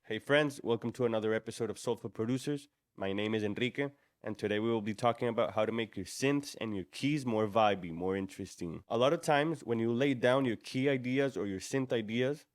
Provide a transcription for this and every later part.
Hey friends, welcome to another episode of Soulful Producers. My name is Enrique, and today we will be talking about how to make your synths and your keys more vibey, more interesting. A lot of times when you lay down your key ideas or your synth ideas,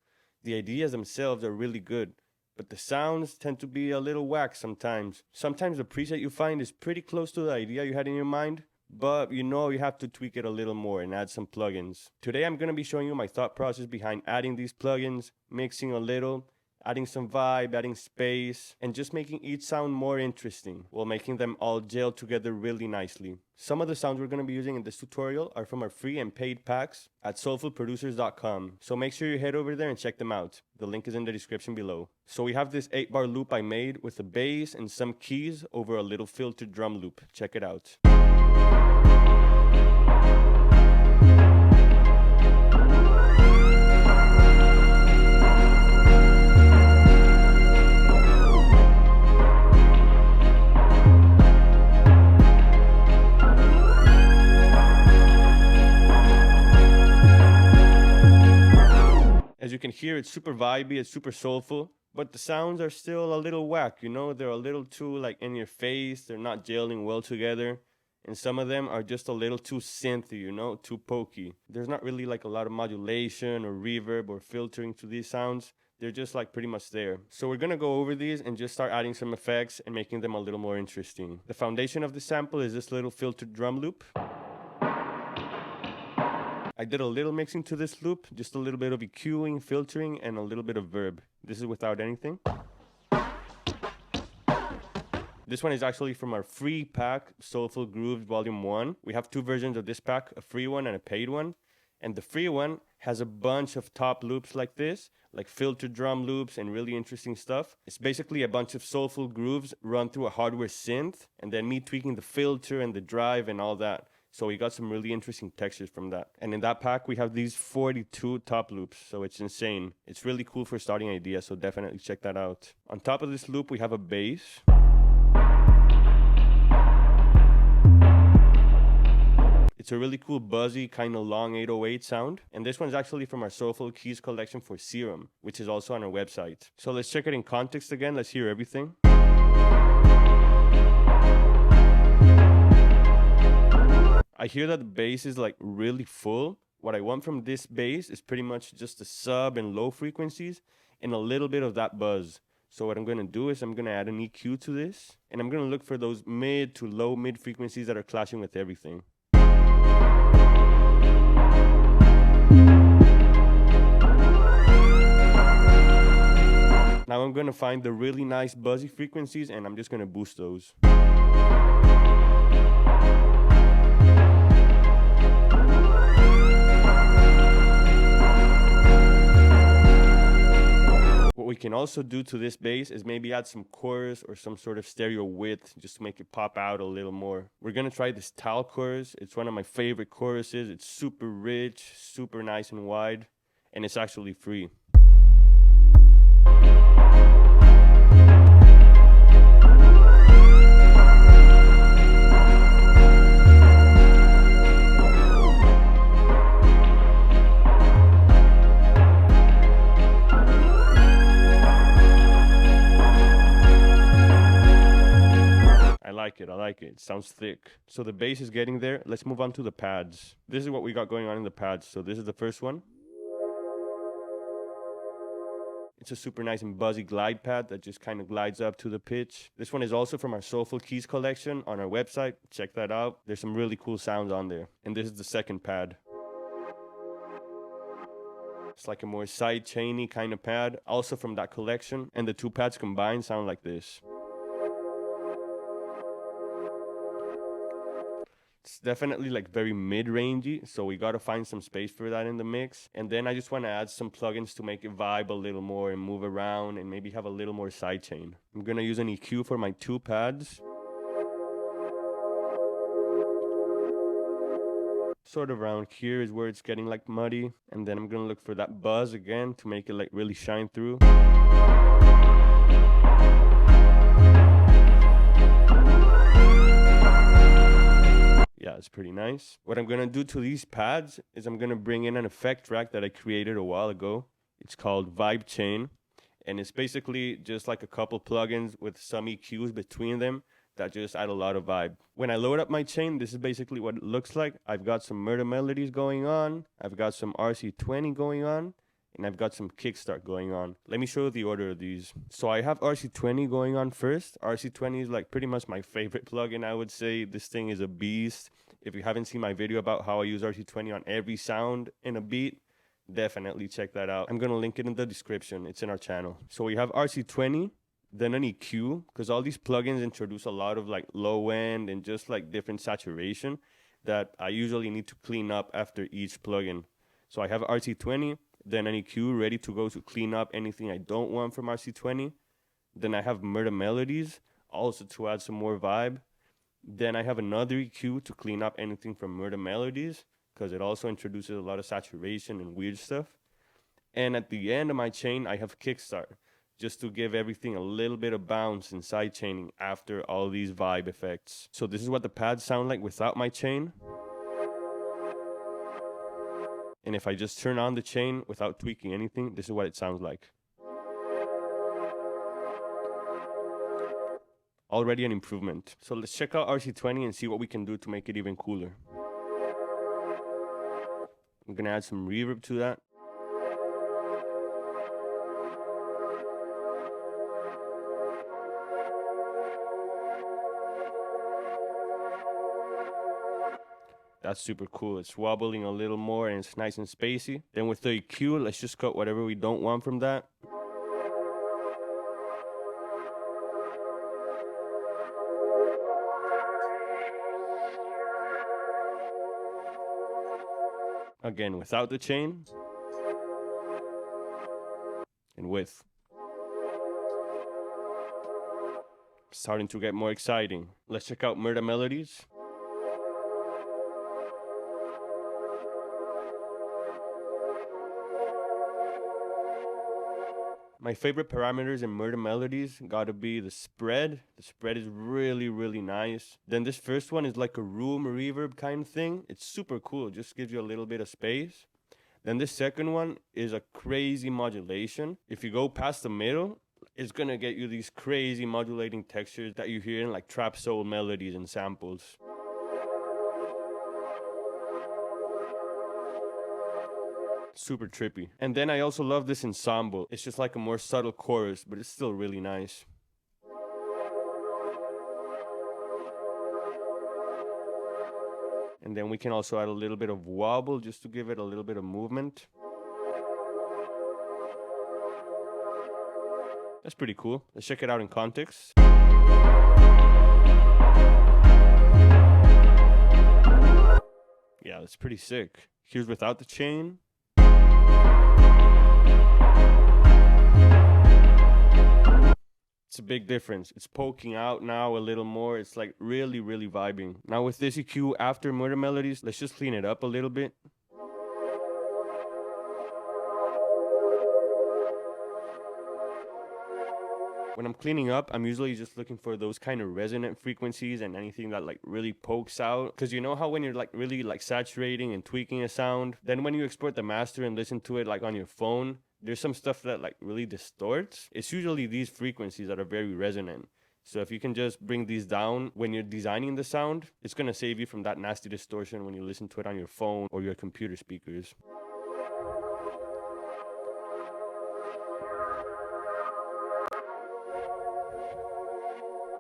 the ideas themselves are really good, but the sounds tend to be a little whack sometimes. Sometimes the preset you find is pretty close to the idea you had in your mind, but you have to tweak it a little more and add some plugins. Today I'm going to be showing you my thought process behind adding these plugins, mixing a little, adding some vibe, adding space, and just making each sound more interesting while making them all gel together really nicely. Some of the sounds we're going to be using in this tutorial are from our free and paid packs at soulfulproducers.com, so make sure you head over there and check them out. The link is in the description below. So we have this 8-bar loop I made with a bass and some keys over a little filtered drum loop. Check it out. As you can hear, it's super vibey, it's super soulful, but the sounds are still a little whack, they're a little too like in your face, they're not gelling well together, and some of them are just a little too synthy, too pokey. There's not really like a lot of modulation or reverb or filtering to these sounds. They're just like pretty much there. So we're gonna go over these and just start adding some effects and making them a little more interesting. The foundation of the sample is this little filtered drum loop. I did a little mixing to this loop, just a little bit of EQing, filtering, and a little bit of verb. This is without anything. This one is actually from our free pack, Soulful Grooves Volume 1. We have two versions of this pack, a free one and a paid one. And the free one has a bunch of top loops like this, like filtered drum loops and really interesting stuff. It's basically a bunch of soulful grooves run through a hardware synth, and then me tweaking the filter and the drive and all that. So we got some really interesting textures from that. And in that pack, we have these 42 top loops, so it's insane. It's really cool for starting ideas, so definitely check that out. On top of this loop, we have a bass. It's a really cool, buzzy, kind of long 808 sound. And this one's actually from our Soulful Keys collection for Serum, which is also on our website. So let's check it in context again. Let's hear everything. I hear that the bass is like really full. What I want from this bass is pretty much just the sub and low frequencies and a little bit of that buzz. So what I'm going to do is I'm going to add an EQ to this, and I'm going to look for those mid to low mid frequencies that are clashing with everything. Now I'm going to find the really nice buzzy frequencies, and I'm just going to boost those. What we can also do to this bass is maybe add some chorus or some sort of stereo width just to make it pop out a little more. We're going to try this Tal chorus. It's one of my favorite choruses. It's super rich, super nice and wide, and it's actually free. I like it. It sounds thick. So the bass is getting there. Let's move on to the pads. This is what we got going on in the pads. So this is the first one. It's a super nice and buzzy glide pad that just kind of glides up to the pitch. This one is also from our Soulful Keys collection on our website. Check that out. There's some really cool sounds on there. And this is the second pad. It's like a more side chainy kind of pad, also from that collection. And the two pads combined sound like this. It's definitely like very mid-rangey, so we gotta find some space for that in the mix. And then I just want to add some plugins to make it vibe a little more and move around and maybe have a little more sidechain. I'm gonna use an EQ for my two pads. Sort of around here is where it's getting like muddy. And then I'm gonna look for that buzz again to make it like really shine through. Yeah, it's pretty nice. What I'm gonna do to these pads is I'm gonna bring in an effect track that I created a while ago. It's called Vibe Chain. And it's basically just like a couple plugins with some EQs between them that just add a lot of vibe. When I load up my chain, this is basically what it looks like. I've got some murder melodies going on, I've got some RC20 going on, and I've got some kickstart going on. Let me show you the order of these. So I have RC20 going on first. RC20 is like pretty much my favorite plugin, I would say. This thing is a beast. If you haven't seen my video about how I use RC20 on every sound in a beat, definitely check that out. I'm gonna link it in the description. It's in our channel. So we have RC20, then an EQ, because all these plugins introduce a lot of like low end and just like different saturation that I usually need to clean up after each plugin. So I have RC20, then an EQ ready to go to clean up anything I don't want from RC20. Then I have murder melodies, also to add some more vibe. Then I have another EQ to clean up anything from murder melodies, because it also introduces a lot of saturation and weird stuff. And at the end of my chain, I have kickstart, just to give everything a little bit of bounce and side chaining after all these vibe effects. So this is what the pads sound like without my chain. And if I just turn on the chain without tweaking anything, this is what it sounds like. Already an improvement. So let's check out RC20 and see what we can do to make it even cooler. I'm gonna add some reverb to that. That's super cool. It's wobbling a little more and it's nice and spacey. Then with the EQ, let's just cut whatever we don't want from that. Again, without the chain. And with. Starting to get more exciting. Let's check out murder melodies. My favorite parameters in murder melodies gotta be the spread. The spread is really, really nice. Then this first one is like a room reverb kind of thing. It's super cool, it just gives you a little bit of space. Then this second one is a crazy modulation. If you go past the middle, it's gonna get you these crazy modulating textures that you hear in like TrapSoul melodies and samples. Super trippy. And then I also love this ensemble. It's just like a more subtle chorus, but it's still really nice. And then we can also add a little bit of wobble just to give it a little bit of movement. That's pretty cool. Let's check it out in context. Yeah, that's pretty sick. Here's without the chain. It's a big difference. It's poking out now a little more. It's like really, really vibing. Now with this EQ after murder melodies, let's just clean it up a little bit. When I'm cleaning up, I'm usually just looking for those kind of resonant frequencies and anything that like really pokes out. Because you know how when you're like really like saturating and tweaking a sound, then when you export the master and listen to it like on your phone, there's some stuff that like really distorts. It's usually these frequencies that are very resonant. So if you can just bring these down when you're designing the sound, it's gonna save you from that nasty distortion when you listen to it on your phone or your computer speakers.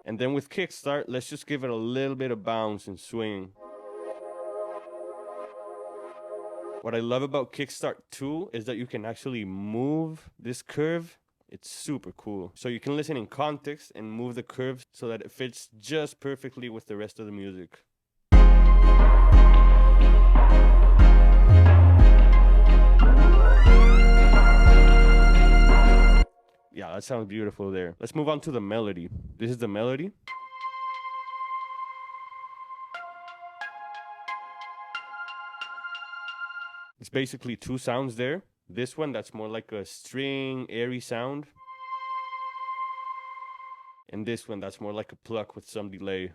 And then with kickstart, let's just give it a little bit of bounce and swing. What I love about kickstart too is that you can actually move this curve. It's super cool. So you can listen in context and move the curve so that it fits just perfectly with the rest of the music. Yeah, that sounds beautiful there. Let's move on to the melody. This is the melody. It's basically two sounds there. This one that's more like a string, airy sound. And this one that's more like a pluck with some delay.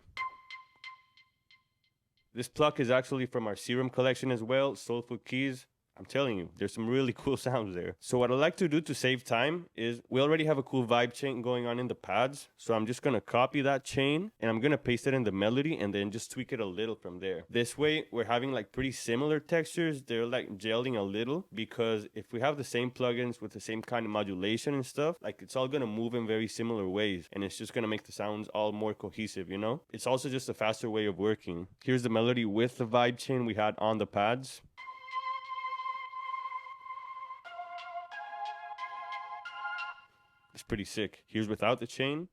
This pluck is actually from our Serum collection as well, Soulful Keys. I'm telling you, there's some really cool sounds there. So what I like to do to save time is we already have a cool vibe chain going on in the pads. So I'm just going to copy that chain and I'm going to paste it in the melody and then just tweak it a little from there. This way, we're having like pretty similar textures. They're like gelling a little because if we have the same plugins with the same kind of modulation and stuff, like it's all going to move in very similar ways and it's just going to make the sounds all more cohesive, you know? It's also just a faster way of working. Here's the melody with the vibe chain we had on the pads. It's pretty sick. Here's without the chain.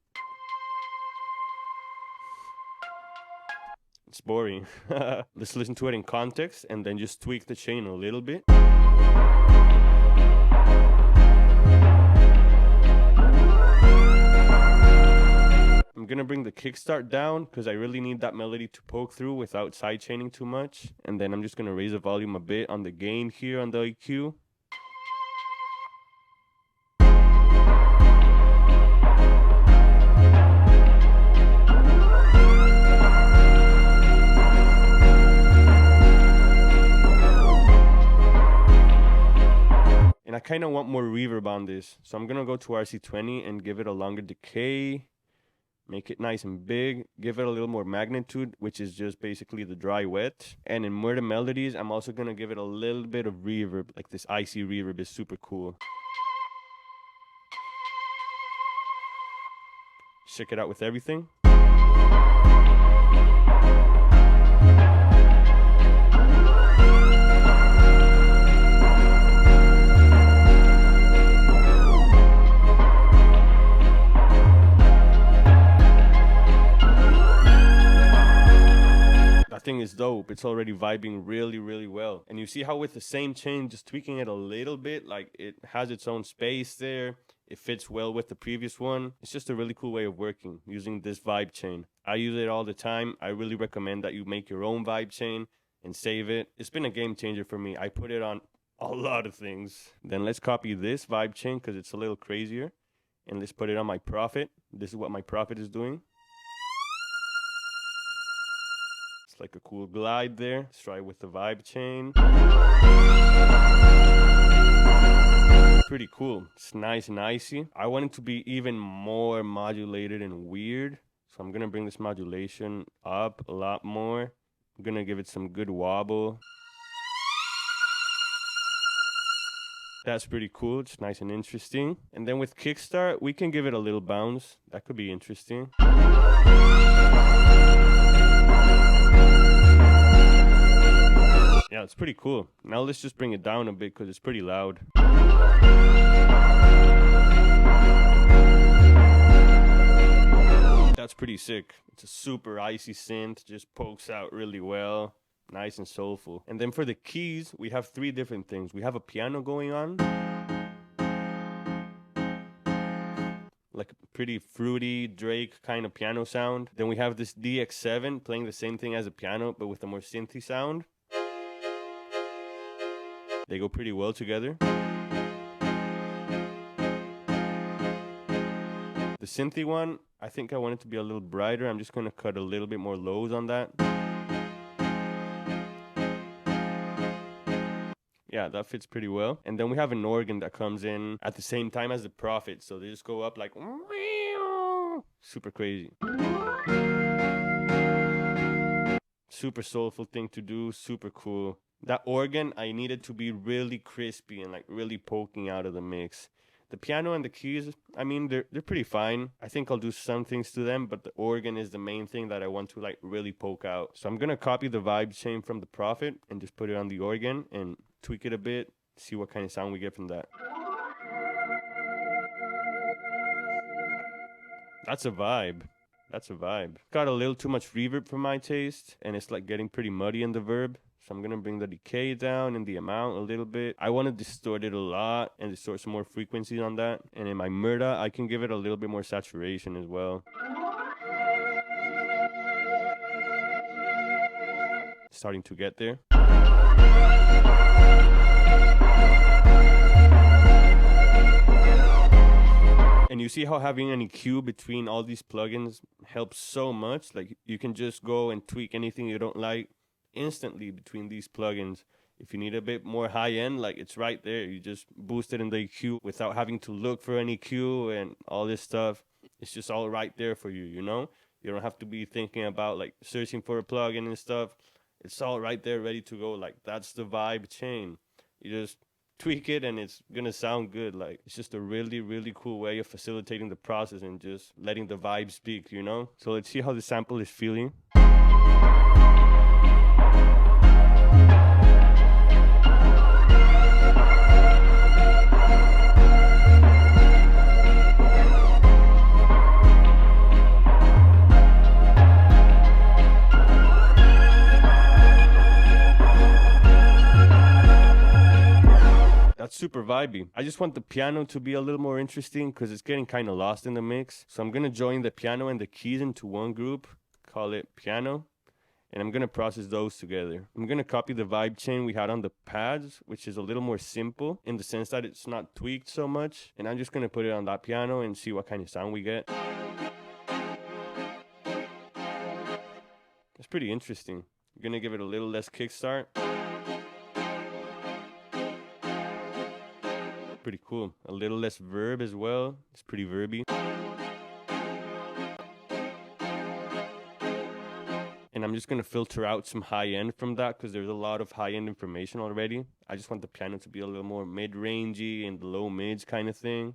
It's boring. Let's listen to it in context and then just tweak the chain a little bit. I'm gonna bring the kickstart down because I really need that melody to poke through without sidechaining too much. And then I'm just gonna raise the volume a bit on the gain here on the EQ. And I kind of want more reverb on this. So I'm going to go to RC20 and give it a longer decay. Make it nice and big. Give it a little more magnitude, which is just basically the dry wet. And in Murder Melodies, I'm also going to give it a little bit of reverb. Like this icy reverb is super cool. Check it out with everything. Thing is dope. It's already vibing really well, and you see how with the same chain, just tweaking it a little bit, like it has its own space there. It fits well with the previous one. It's just a really cool way of working using this vibe chain. I use it all the time. I really recommend that you make your own vibe chain and save it. It's been a game changer for me. I put it on a lot of things. Then let's copy this vibe chain because it's a little crazier, and let's put it on my Prophet. This is what my Prophet is doing. It's like a cool glide there. Let's try it with the vibe chain. Pretty cool. It's nice and icy. I want it to be even more modulated and weird. So I'm going to bring this modulation up a lot more. I'm going to give it some good wobble. That's pretty cool. It's nice and interesting. And then with kickstart, we can give it a little bounce. That could be interesting. Yeah, it's pretty cool. Now let's just bring it down a bit because it's pretty loud. That's pretty sick. It's a super icy synth, just pokes out really well. Nice and soulful. And then for the keys, we have three different things. We have a piano going on. Like a pretty fruity Drake kind of piano sound. Then we have this DX7 playing the same thing as a piano, but with a more synthy sound. They go pretty well together. The synthy one, I think I want it to be a little brighter. I'm just going to cut a little bit more lows on that. Yeah, that fits pretty well. And then we have an organ that comes in at the same time as the Prophet. So they just go up like super crazy. Super soulful thing to do, super cool. That organ, I need it to be really crispy and like really poking out of the mix. The piano and the keys, I mean, they're pretty fine. I think I'll do some things to them, but the organ is the main thing that I want to like really poke out. So I'm going to copy the vibe chain from the Prophet and just put it on the organ and tweak it a bit, see what kind of sound we get from that. That's a vibe. That's a vibe. Got a little too much reverb for my taste, and it's like getting pretty muddy in the verb. So I'm going to bring the decay down and the amount a little bit. I want to distort it a lot and distort some more frequencies on that. And in my Murda, I can give it a little bit more saturation as well. Starting to get there. And you see how having an EQ between all these plugins helps so much. Like you can just go and tweak anything you don't like instantly between these plugins. If you need a bit more high end, like it's right there. You just boost it in the EQ without having to look for an EQ and all this stuff. It's just all right there for you, you know? You don't have to be thinking about like searching for a plugin and stuff. It's all right there ready to go. Like that's the vibe chain. You just tweak it and it's gonna sound good. Like it's just a really, really cool way of facilitating the process and just letting the vibe speak, you know? So let's see how the sample is feeling. That's super vibey. I just want the piano to be a little more interesting because it's getting kind of lost in the mix. So I'm going to join the piano and the keys into one group, call it piano, and I'm going to process those together. I'm going to copy the vibe chain we had on the pads, which is a little more simple in the sense that it's not tweaked so much. And I'm just going to put it on that piano and see what kind of sound we get. It's pretty interesting. I'm going to give it a little less kickstart. Pretty cool. A little less verb as well. It's pretty verby. And I'm just going to filter out some high end from that because there's a lot of high end information already. I just want the piano to be a little more mid-rangey and low mids kind of thing.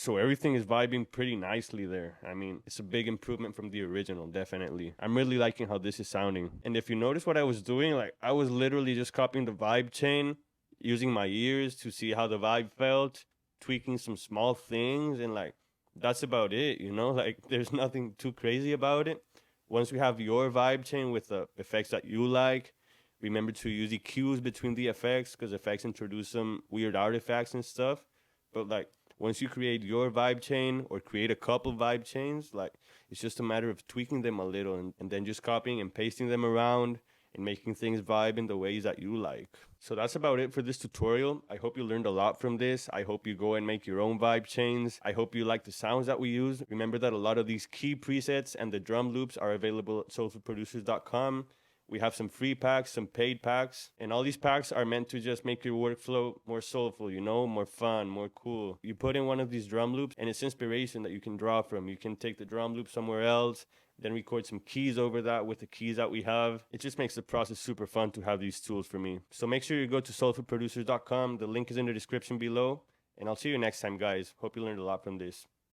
So everything is vibing pretty nicely there. I mean, it's a big improvement from the original, definitely. I'm really liking how this is sounding. And if you notice what I was doing, like I was literally just copying the vibe chain, using my ears to see how the vibe felt, tweaking some small things, and like, that's about it, you know? Like, there's nothing too crazy about it. Once we have your vibe chain with the effects that you like, remember to use EQs between the effects because effects introduce some weird artifacts and stuff. But like, once you create your vibe chain or create a couple vibe chains, like it's just a matter of tweaking them a little and then just copying and pasting them around and making things vibe in the ways that you like. So that's about it for this tutorial. I hope you learned a lot from this. I hope you go and make your own vibe chains. I hope you like the sounds that we use. Remember that a lot of these key presets and the drum loops are available at soulfulproducers.com. We have some free packs, some paid packs, and all these packs are meant to just make your workflow more soulful, you know, more fun, more cool. You put in one of these drum loops and it's inspiration that you can draw from. You can take the drum loop somewhere else, then record some keys over that with the keys that we have. It just makes the process super fun to have these tools for me. So make sure you go to soulfulproducers.com. The link is in the description below, and I'll see you next time, guys. Hope you learned a lot from this.